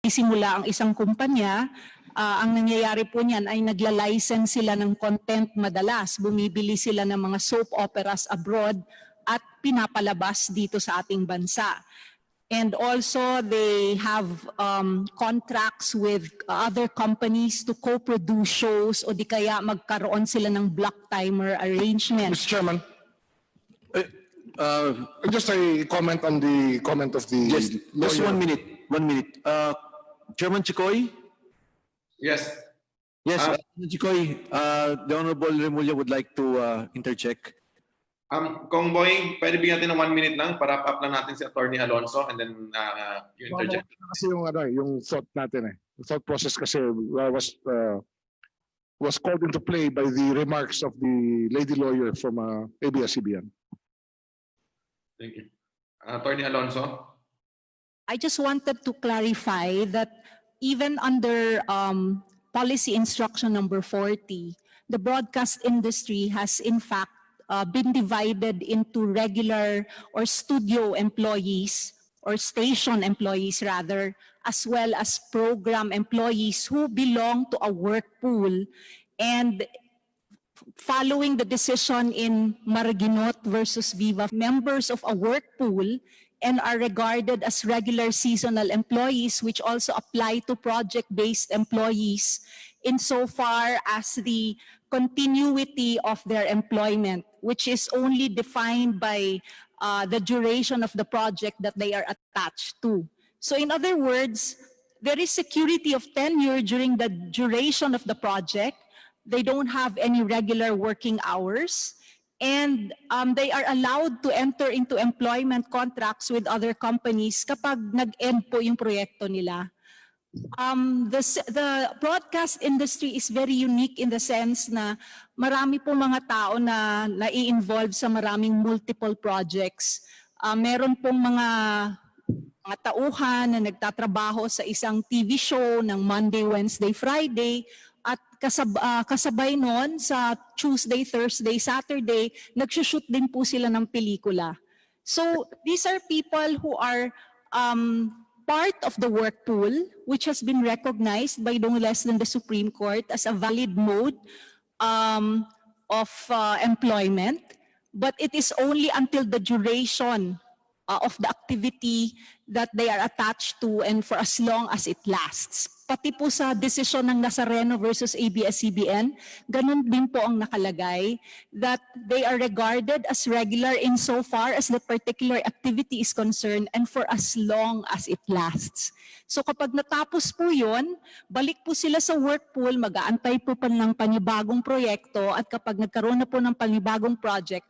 simula ang isang kumpanya, ang nangyayari po niyan ay nagla-license sila ng content madalas. Bumibili sila ng mga soap operas abroad at pinapalabas dito sa ating bansa. And also they have contracts with other companies to co-produce shows o di kaya magkaroon sila ng block timer arrangement. Mr. Chairman, just a comment on the comment of the Just lawyer. 1 minute. 1 minute. Chairman Chikoy? Yes. Yes, Chairman Chikoy, the Honorable Remulla would like to interject. Kung Boying, pwede bigyan natin ng 1 minute lang para wrap up lang natin si Attorney Alonso and then you interject. Kasi yung thought natin the thought process kasi was called into play by the remarks of the lady lawyer from abscbn. Thank you. Attorney Alonso? I just wanted to clarify that even under policy instruction number 40, the broadcast industry has in fact been divided into regular or studio employees or station employees rather, as well as program employees who belong to a work pool. And following the decision in Maraguinot versus Viva, members of a work pool and are regarded as regular seasonal employees, which also apply to project-based employees insofar as the continuity of their employment, which is only defined by the duration of the project that they are attached to. So in other words, there is security of tenure during the duration of the project. They don't have any regular working hours, and they are allowed to enter into employment contracts with other companies kapag nag-end po yung proyekto nila. The broadcast industry is very unique in the sense na marami po mga tao na nai-involve sa maraming multiple projects. Meron pong mga tauhan na nagtatrabaho sa isang TV show ng Monday, Wednesday, Friday, at kasabay nun sa Tuesday, Thursday, Saturday, nagsushoot din po sila ng pelikula. So these are people who are part of the work pool, which has been recognized by no less than the Supreme Court as a valid mode of employment, but it is only until the duration of the activity that they are attached to and for as long as it lasts. Pati po sa desisyon ng Nazareno versus ABS-CBN, ganun din po ang nakalagay that they are regarded as regular insofar as the particular activity is concerned and for as long as it lasts. So kapag natapos po yun, balik po sila sa work pool, mag-aantay po pa ng panibagong proyekto at kapag nagkaroon na po ng panibagong project,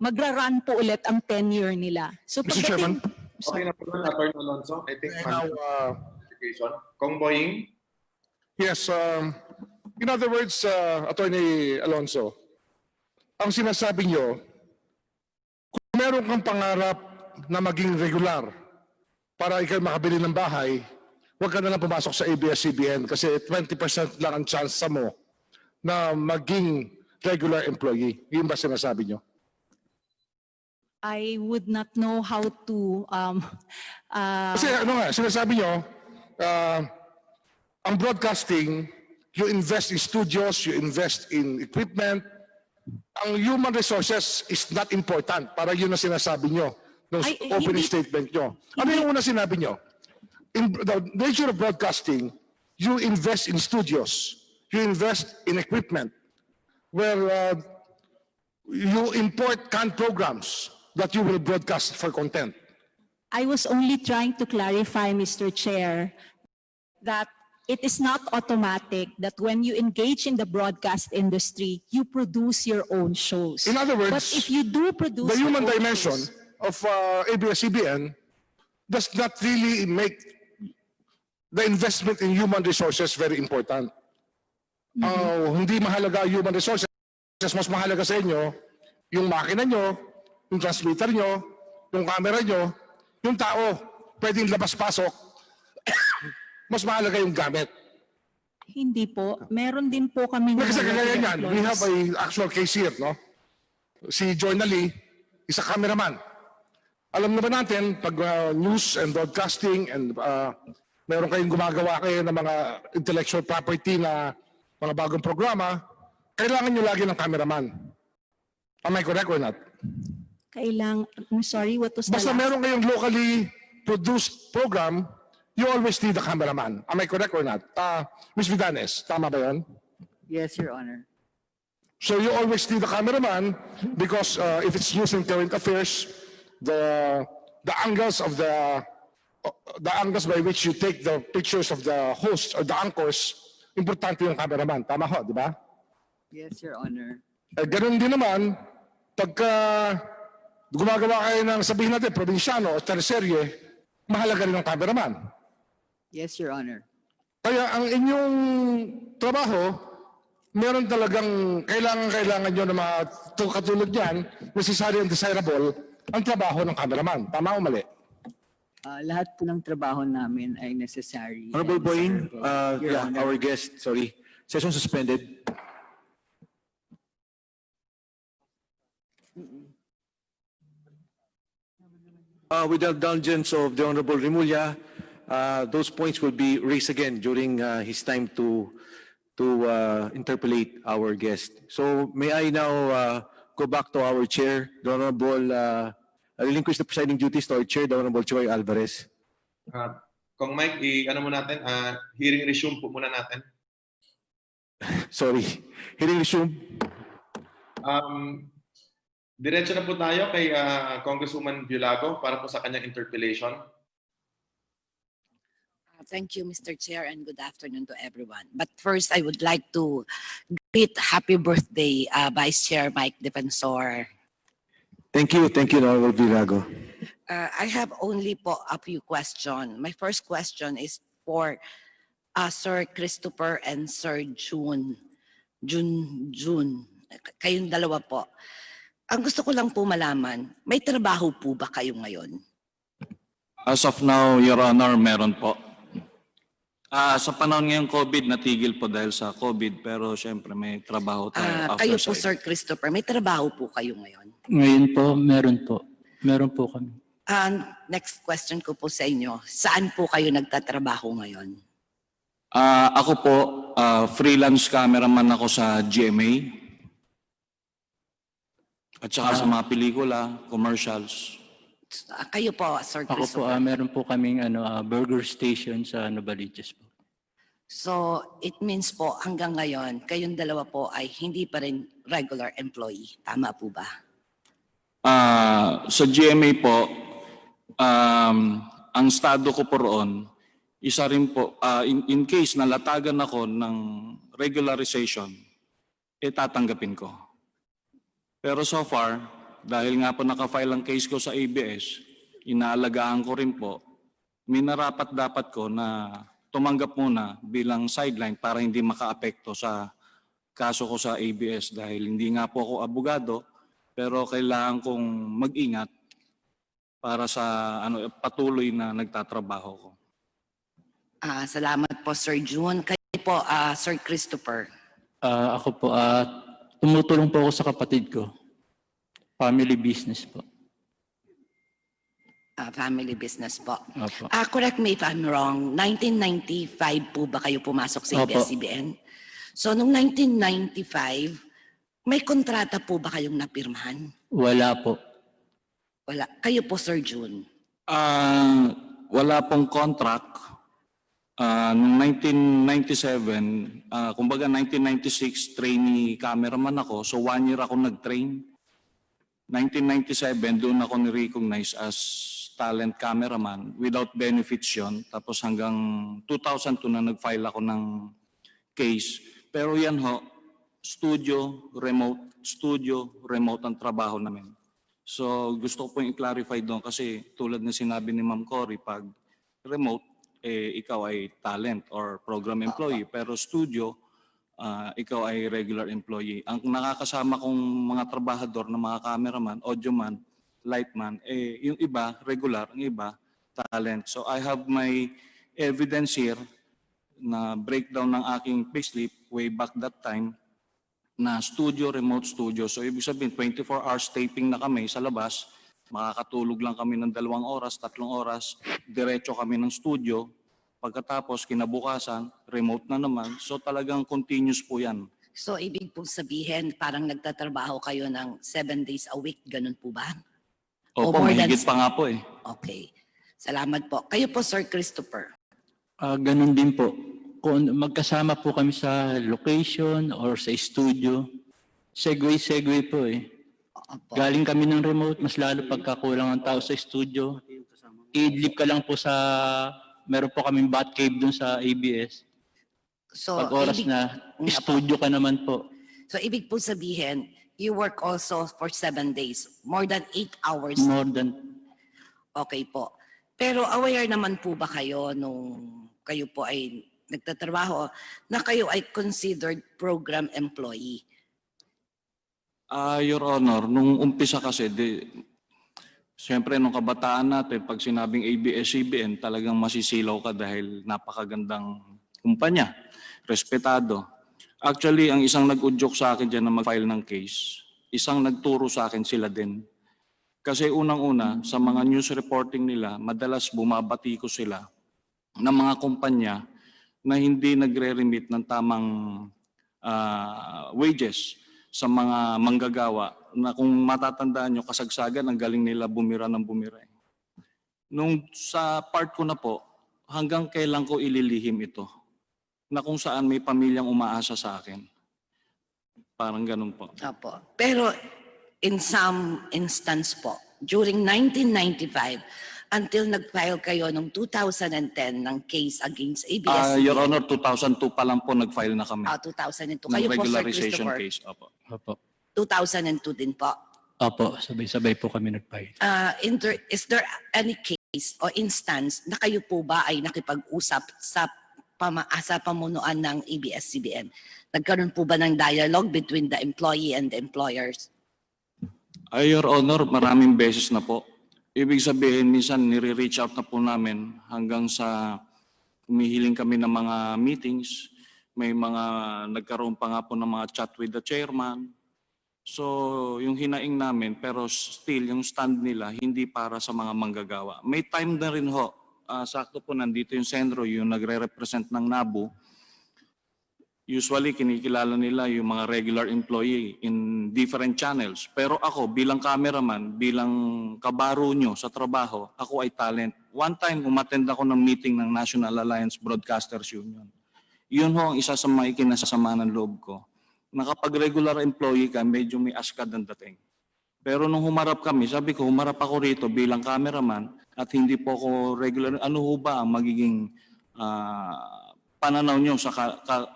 magra-run po ulit ang tenure nila. So Mr. Chairman? Okay na po na, Attorney Alonso. I think Now, Kung Boying? yes, in other words, Attorney Alonso, ang sinasabi nyo, kung meron kang pangarap na maging regular para ikaw makabili ng bahay, huwag ka na lang pumasok sa ABS-CBN kasi 20% lang ang chance mo na maging regular employee. Yun ba sinasabi nyo? I would not know how to Kasi sinasabi nyo, ang broadcasting, you invest in studios, you invest in equipment. Ang human resources is not important. Para yun na sinasabi nyo ng opening statement nyo. Ano yung una sinabi nyo? In the nature of broadcasting, you invest in studios, you invest in equipment, where you import canned programs that you will broadcast for content. I was only trying to clarify, Mr. Chair, that it is not automatic that when you engage in the broadcast industry, you produce your own shows. In other words, but if you do produce the human your own dimension shows, of ABS-CBN does not really make the investment in human resources very important. Hindi mahalaga human resources, mas mahalaga sa inyo yung makina nyo, yung transmitter nyo, yung camera nyo, yung tao, pwedeng labas-pasok, mas mahalaga yung gamit. hindi po. Meron din po kami Kasi kagaya niyan, we have an actual case here, no? Si Journally, isa cameraman. Alam na ba natin, pag news and broadcasting and meron kayong gumagawa kayo ng mga intellectual property na mga bagong programa, kailangan nyo lagi ng cameraman. Am I correct or not? I'm sorry, what was the Basta last? meron kayong locally produced program, you always need a cameraman. Am I correct or not? Ms. Vidanes, tama ba yun? Yes, Your Honor. So you always need a cameraman because if it's used in current affairs, the angles by which you take the pictures of the hosts or the anchors, importante yung cameraman. Tama ho, di ba? Yes, Your Honor. Ganun din naman, pagka gumagawa kayo ng sabihin natin, probinsyano o terserye, mahalaga rin ang cameraman. Yes, Your Honor. Kaya ang inyong trabaho, meron talagang kailangan nyo na mga katulad yan, necessary and desirable, ang trabaho ng cameraman. Tama o mali? Lahat po ng trabaho namin ay necessary. Honorable and Boying, desirable, Your Honor. our guest, sorry, session suspended. With the indulgence of the Honorable Remulla, those points will be raised again during his time to interpolate our guest. So may I now go back to our chair, the Honorable, relinquish the presiding duties to our chair, the Honorable Choi Alvarez. Kung Mike, ano mo natin, hearing resume po muna natin. Sorry, hearing resume. Diretso na po tayo kay Congresswoman Violago para po sa kanyang interpellation. Thank you, Mr. Chair, and good afternoon to everyone. But first, I would like to greet happy birthday, Vice Chair Mike Defensor. Thank you, Honorable Villago. I have only po a few questions. My first question is for Sir Christopher and Sir June. Kayong dalawa po. Ang gusto ko lang po malaman, may trabaho po ba kayo ngayon? As of now, Your Honor, meron po. Sa panahon ngayong COVID, natigil po dahil sa COVID, pero syempre may trabaho tayo. Kayo po, Sir Christopher, may trabaho po kayo ngayon? Ngayon po, meron po. Meron po kami. Next question ko po sa inyo, saan po kayo nagtatrabaho ngayon? Ako po, freelance cameraman ako sa GMA. At saka sa mga pelikula, commercials. Kayo po, Sir Ako po, Christopher. meron po kaming burger station sa Novaliches po. So, it means po hanggang ngayon, kayong dalawa po ay hindi pa rin regular employee. Tama po ba? Sa GMA po, ang estado ko po roon, isa rin po, in case nalatagan ako ng regularization, tatanggapin ko. Pero so far, dahil nga po nakafile ang case ko sa ABS, inaalagaan ko rin po, minarapat dapat ko na tumanggap muna bilang sideline para hindi makaapekto sa kaso ko sa ABS dahil hindi nga po ako abogado, pero kailangan kong mag-ingat para sa patuloy na nagtatrabaho ko. Salamat po, Sir June. Kayo po, Sir Christopher. Ako po, tumutulong po ako sa kapatid ko. Family business po. Family business po. Opo. Correct me if I'm wrong, 1995 po ba kayo pumasok sa Opo. abscbn? So, noong 1995, may kontrata po ba kayong napirmahan? Wala po. Wala. Kayo po, Sir June. Wala pong contract. Noong 1997, kumbaga 1996, trainee cameraman ako. So 1 year ako nag-train. 1997, doon ako ni-recognize as talent cameraman without benefits yun. Tapos hanggang 2002 na nag-file ako ng case. Pero yan ho, studio, remote ang trabaho namin. So gusto ko pong i-clarify doon kasi tulad na sinabi ni Ma'am Cory, pag remote, ikaw ay talent or program employee. Pero studio, ikaw ay regular employee. Ang nakakasama kong mga trabahador na mga cameraman, audioman, lightman, yung iba, regular, ang iba, talent. So I have my evidence here na breakdown ng aking payslip way back that time na studio, remote studio. So ibig sabihin, 24 hours taping na kami sa labas, makakatulog lang kami ng 2 oras, 3 oras, diretso kami ng studio, Pagkatapos, kinabukasan, remote na naman. So talagang continuous po yan. So, ibig pong sabihin, parang nagtatrabaho kayo ng 7 days a week, ganun po ba? O Opo, more than- mahigit pa nga po eh. Okay. Salamat po. Kayo po, Sir Christopher. Ganun din po. Kung magkasama po kami sa location or sa studio, segue po eh. Opo. Galing kami ng remote, mas lalo pagkakulang ang tao sa studio. I-leave ka lang po sa, meron po kaming bat cave dun sa ABS. So, Pag oras ibig- na, Nga po. studio ka naman po. So, ibig po sabihin, you work also for 7 days, more than 8 hours. More than, Okay po. Pero aware naman po ba kayo nung kayo po ay nagtatrabaho na kayo ay considered program employee? Your Honor, nung umpisa kasi, siyempre nung kabataan natin, pag sinabing abscbn, talagang masisilaw ka dahil napakagandang kumpanya, respetado. Actually, ang isang nag-udyok sa akin dyan na mag-file ng case, isang nagturo sa akin sila din. Kasi unang-una, sa mga news reporting nila, madalas bumabati ko sila ng mga kumpanya na hindi nagre-remit ng tamang wages sa mga manggagawa na kung matatandaan nyo, kasagsagan, ang galing nila bumira ng bumira. Nung sa part ko na po, hanggang kailan ko ililihim ito? Na kung saan may pamilyang umaasa sa akin. Parang ganun po. Opo. Pero in some instance po, during 1995, until nag-file kayo noong 2010 ng case against ABS-CBN. Your Honor, 2002 pa lang po nag-file na kami. 2002. Ng Kayo po, Sir regularization Christopher. case. Opo. opo. 2002 din po. Opo, sabay-sabay po kami nag-file. Is there any case o instance na kayo po ba ay nakipag-usap sa pamunuan ng ABS-CBN? Nagkaroon po ba ng dialogue between the employee and the employers? Your Honor, maraming beses na po. Ibig sabihin, minsan nire-reach out na po namin hanggang sa humihiling kami ng mga meetings. May mga nagkaroon pa nga po ng mga chat with the chairman. So, yung hinaing namin, pero still, yung stand nila, hindi para sa mga manggagawa. May time na rin ho. Sakto po, nandito yung Senro, yung nagre-represent ng NABU. Usually, kinikilala nila yung mga regular employee in different channels. Pero ako, bilang cameraman, bilang kabaro nyo sa trabaho, ako ay talent. One time, umattend ako ng meeting ng National Alliance Broadcasters Union. Yun ho ang isa sa mga ikinasasama ng loob ko. Na kapag regular employee ka, medyo may askad ang dating. Pero nung humarap kami, sabi ko, humarap ako rito bilang cameraman at hindi po ako regular. Ano ho ba ang magiging pananaw nyo sa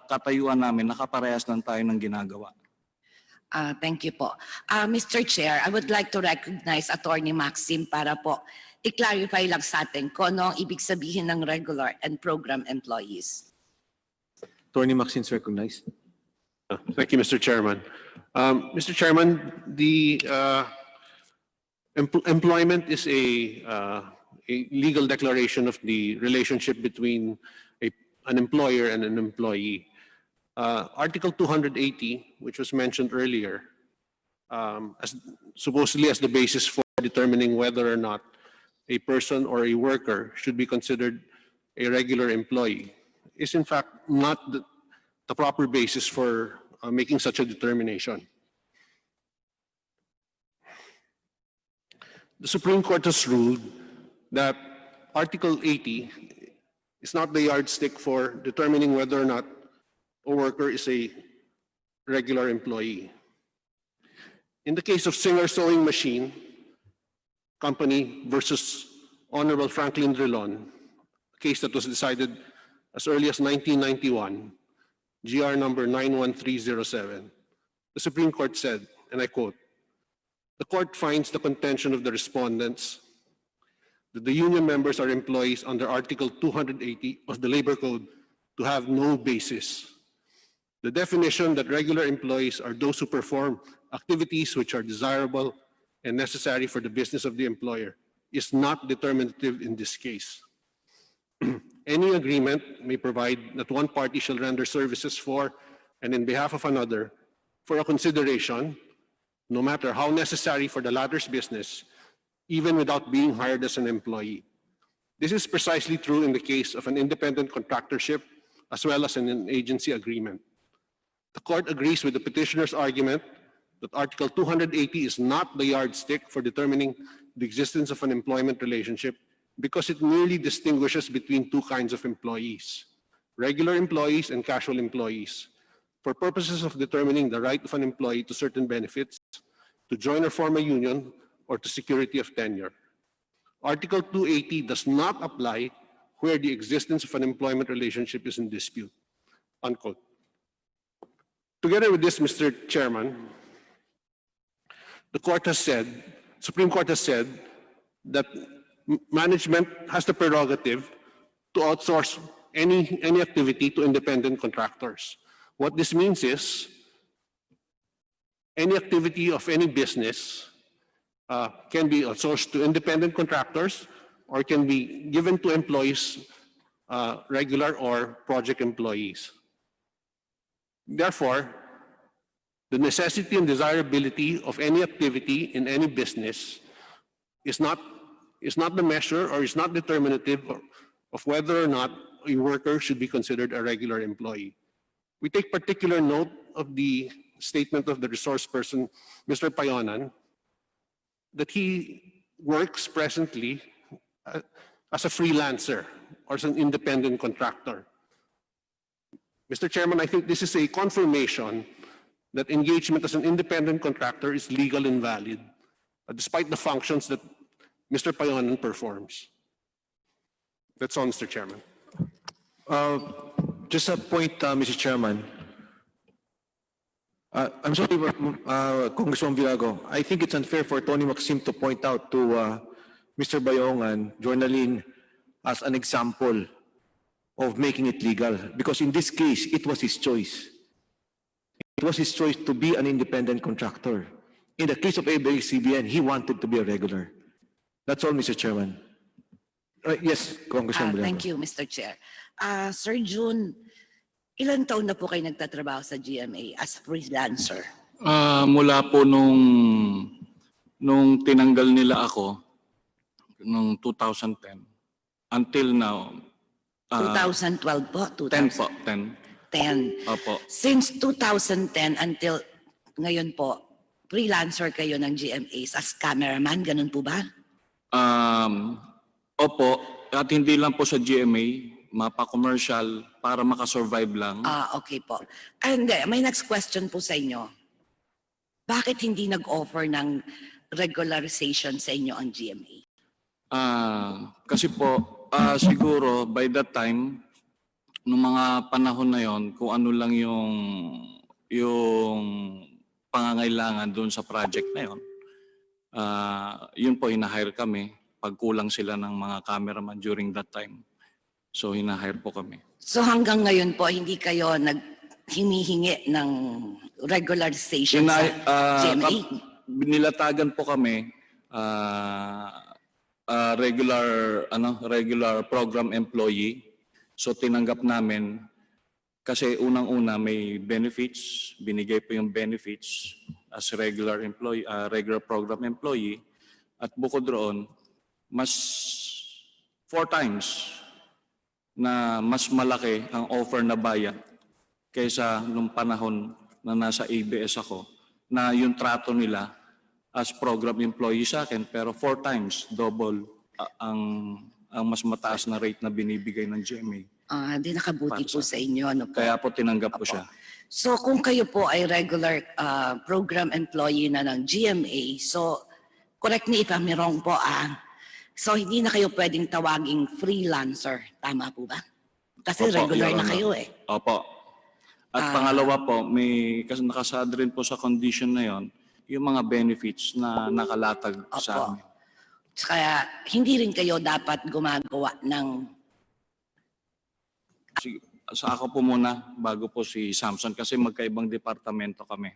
katayuan namin, nakaparehas lang tayo ng ginagawa? Thank you po. Mr. Chair, I would like to recognize Attorney Maxim para po i-clarify lang sa atin kung ano ang ibig sabihin ng regular and program employees. Attorney Maxine is recognized. Thank you, Mr. Chairman. Mr. Chairman, the employment is a legal declaration of the relationship between an employer and an employee. Article 280, which was mentioned earlier, supposedly as the basis for determining whether or not a person or a worker should be considered a regular employee, is in fact not the proper basis for making such a determination. The Supreme Court has ruled that Article 80 is not the yardstick for determining whether or not a worker is a regular employee. In the case of Singer Sewing Machine Company versus Honorable Franklin Drilon, a case that was decided as early as 1991, GR number 91307, the Supreme Court said, and I quote, "The court finds the contention of the respondents that the union members are employees under Article 280 of the Labor Code to have no basis. The definition that regular employees are those who perform activities which are desirable and necessary for the business of the employer is not determinative in this case. Any agreement may provide that one party shall render services for and in behalf of another for a consideration, no matter how necessary for the latter's business, even without being hired as an employee. This is precisely true in the case of an independent contractorship as well as an agency agreement. The court agrees with the petitioner's argument that Article 280 is not the yardstick for determining the existence of an employment relationship because it merely distinguishes between two kinds of employees, regular employees and casual employees, for purposes of determining the right of an employee to certain benefits, to join or form a union, or to security of tenure. Article 280 does not apply where the existence of an employment relationship is in dispute, unquote. Together with this, Mr. Chairman, the court has said, Supreme Court has said that management has the prerogative to outsource any activity to independent contractors. What this means is any activity of any business can be outsourced to independent contractors or can be given to employees, regular or project employees. Therefore, the necessity and desirability of any activity in any business is not the measure or is not determinative of whether or not a worker should be considered a regular employee. We take particular note of the statement of the resource person, Mr. Payonan, that he works presently as a freelancer or as an independent contractor. Mr. Chairman, I think this is a confirmation that engagement as an independent contractor is legal and valid, despite the functions that Mr. Payonan performs. That's all, Mr. Chairman. Just a point, Mr. Chairman. I'm sorry, Congressman Villago. I think it's unfair for Tony Maxim to point out to Mr. Bayongan, Journalin, as an example of making it legal. Because in this case, it was his choice. It was his choice to be an independent contractor. In the case of abscbn, he wanted to be a regular. That's all, Mr. Chairman. Yes, Congressman Villago. Thank you, Mr. Chair. Sir June, ilan taon na po kayo nagtatrabaho sa GMA as freelancer? Mula po nung tinanggal nila ako nung 2010 until now. 2012 po? 10 po, 10. 10. Opo. Since 2010 until ngayon po, freelancer kayo ng GMAs as cameraman, ganun po ba? Opo, at hindi lang po sa GMA, mapa-commercial para makasurvive lang. Okay po. And may next question po sa inyo. Bakit hindi nag-offer ng regularization sa inyo ang GMA? Kasi po, siguro by that time, nung mga panahon na yon, kung ano lang yung pangangailangan doon sa project na yon, yun po, hinahire kami pag kulang sila ng mga cameraman during that time. So, hinahire po kami. So, hanggang ngayon po, hindi kayo hinihingi ng regularization sa GMA? Nilatagan po kami regular program employee. So tinanggap namin kasi unang-una may benefits, binigay po yung benefits as regular employee, regular program employee, at bukod roon mas 4 times na mas malaki ang offer na bayad kaysa nung panahon na nasa ABS ako, na yung trato nila as program employee sa akin, pero 4 times double ang mas mataas na rate na binibigay ng GMA. Di nakabuti po sa inyo. Ano po? Kaya po tinanggap ko siya. So kung kayo po ay regular program employee na ng GMA, so correct me if I'm wrong po, so hindi na kayo pwedeng tawaging freelancer. Tama po ba? Kasi Opo, regular na Your Honor. kayo eh. Opo. At pangalawa po, kasi nakasad rin po sa condition na yon, yung mga benefits na nakalatag sa amin. Kaya hindi rin kayo dapat gumagawa ng... Sa ako po muna, bago po si Samson, kasi magkaibang departamento kami.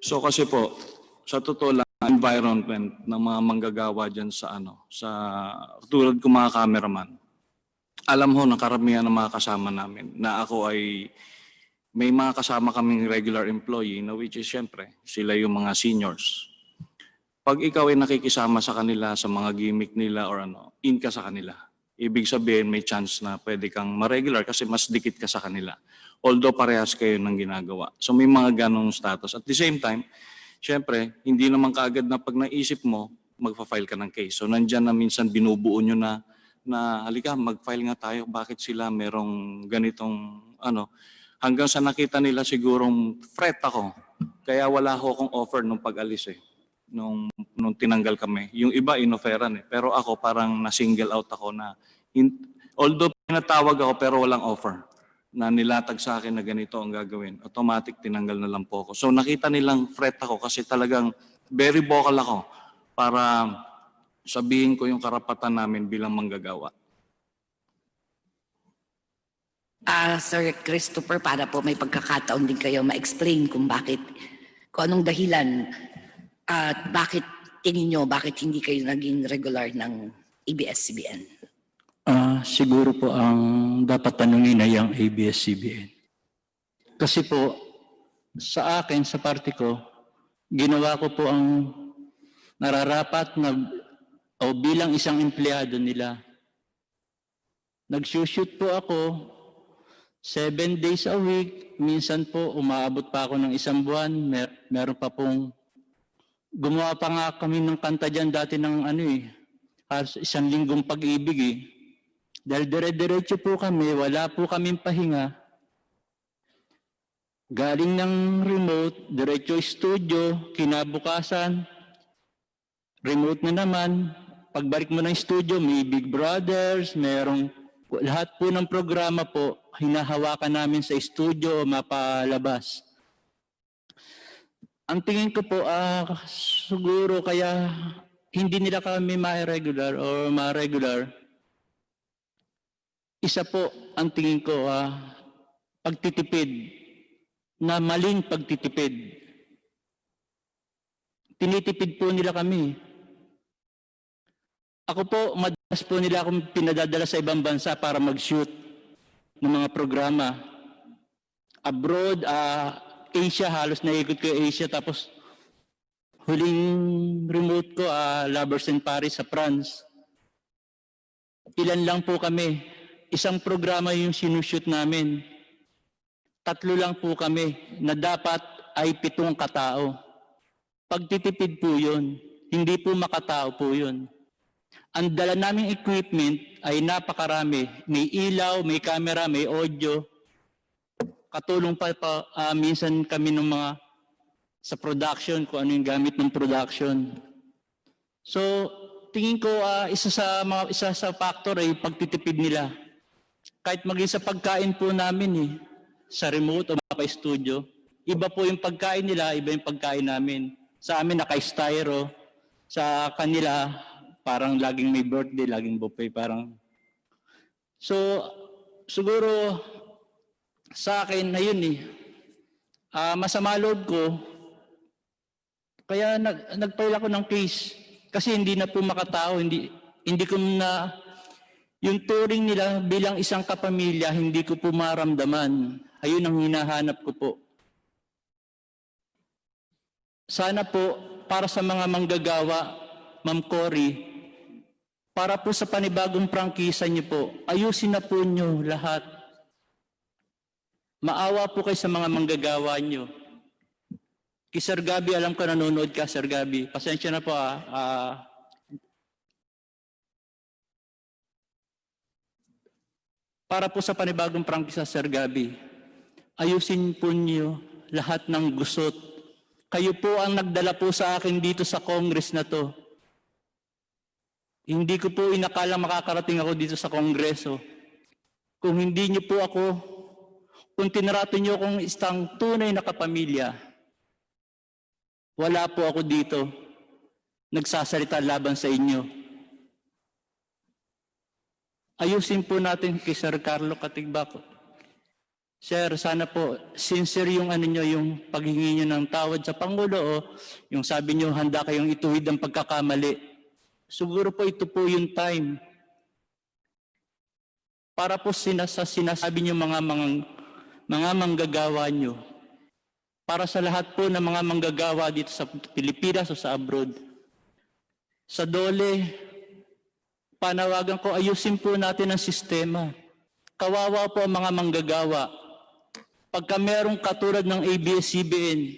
So kasi po, sa totoo lang, environment ng mga manggagawa dyan sa tulad ko mga cameraman. Alam ho ng karamihan ng mga kasama namin na ako ay may mga kasama kaming regular employee na which is syempre, sila yung mga seniors. Pag ikaw ay nakikisama sa kanila sa mga gimmick nila or in ka sa kanila. Ibig sabihin may chance na pwede kang ma-regular kasi mas dikit ka sa kanila. Although parehas kayo ng ginagawa. So may mga ganong status. At the same time, syempre, hindi naman kaagad na pag naisip mo, magpa-file ka ng case. So nandyan na minsan binubuo nyo na halika, mag-file nga tayo. Bakit sila merong ganitong hanggang sa nakita nila sigurong threat ako. Kaya wala ho akong offer nung pag-alis nung tinanggal kami. Yung iba inofferan Pero ako parang na-single out ako na although pinatawag ako pero walang offer na nilatag sa akin na ganito ang gagawin. Automatic tinanggal na lang po ako. So nakita nilang threat ako kasi talagang very vocal ako para sabihin ko yung karapatan namin bilang manggagawa. Sir Christopher, para po may pagkakataon din kayo ma-explain kung anong dahilan at bakit tingin nyo, bakit hindi kayo naging regular ng ABS-CBN? Siguro po ang dapat tanungin ay ang ABS-CBN. Kasi po, sa akin, sa parte ko, ginawa ko po ang nararapat na bilang isang empleyado nila. Nag-shoot po ako 7 days a week. Minsan po, umaabot pa ako ng 1 buwan. Meron pa pong, gumawa pa nga kami ng kanta dyan dati ng halos 1 linggong pag-ibig Dahil dire-diretso po kami, wala po kaming pahinga. Galing ng remote, diretso studio, kinabukasan, remote na naman. Pagbalik mo ng studio, may Big Brothers, lahat po ng programa po, hinahawakan namin sa studio o mapalabas. Ang tingin ko po, siguro kaya hindi nila kami ma-regular or ma-regular. Isa po ang tingin ko, pagtitipid, na maling pagtitipid. Tinitipid po nila kami. Ako po, madalas po nila akong pinadadala sa ibang bansa para mag-shoot ng mga programa. Abroad, Asia, halos naikot ko Asia. Tapos huling remote ko, Lovers in Paris sa France. Ilan lang po kami. Isang programa yung sinushoot namin. 3 lang po kami na dapat ay 7 katao. Pagtitipid po yun. Hindi po makatao po yun. Ang dala naming equipment ay napakarami. May ilaw, may camera, may audio. Katulong pa minsan kami ng mga sa production, kung ano yung gamit ng production. So, tingin ko isa sa factor ay pagtitipid nila. Kahit maging sa pagkain po namin sa remote o maka-studio, iba po yung pagkain nila, iba yung pagkain namin. Sa amin naka-styro, sa kanila parang laging may birthday, laging buffet, parang. So, siguro sa akin na yun masama loob ko, kaya nag-file ako ng case kasi hindi na po makatao, hindi ko na yung turing nila bilang isang kapamilya, hindi ko po maramdaman. Ayun ang hinahanap ko po. Sana po, para sa mga manggagawa, Ma'am Cory, para po sa panibagong prangkisa niyo po, ayusin na po niyo lahat. Maawa po kayo sa mga manggagawa niyo. Kay Sir Gabi, alam ko nanonood ka, Sir Gabi. Pasensya na po Para po sa panibagong prangkisa, Sir Gabi, ayusin po niyo lahat ng gusot. Kayo po ang nagdala po sa akin dito sa Congress na to. Hindi ko po inakala makakarating ako dito sa Kongreso. Kung hindi niyo po ako, kung tinrato niyo akong isang tunay na kapamilya, wala po ako dito nagsasalita laban sa inyo. Ayusin po natin kay Sir Carlo Katigbako. Sir, sana po sincere yung yung paghingi niyo ng tawad sa Pangulo o yung sabi niyo handa kayong ituwid ang pagkakamali. Siguro po ito po yung time para po sinasabi niyo mga manggagawa niyo. Para sa lahat po ng mga manggagawa dito sa Pilipinas o sa abroad. Sa DOLE, panawagan ko, ayusin po natin ang sistema. Kawawa po ang mga manggagawa. Pagka merong katulad ng ABS-CBN,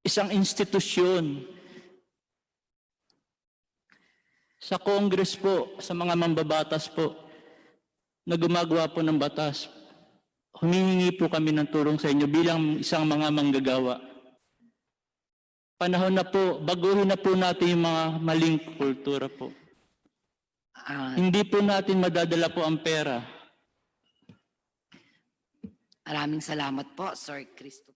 isang institusyon, sa Congress po, sa mga mambabatas po, na gumagawa po ng batas, humihingi po kami ng tulong sa inyo bilang isang mga manggagawa. Panahon na po, baguhin na po natin yung mga maling kultura po. Hindi po natin madadala po ang pera. Maraming salamat po, Sir Cristo.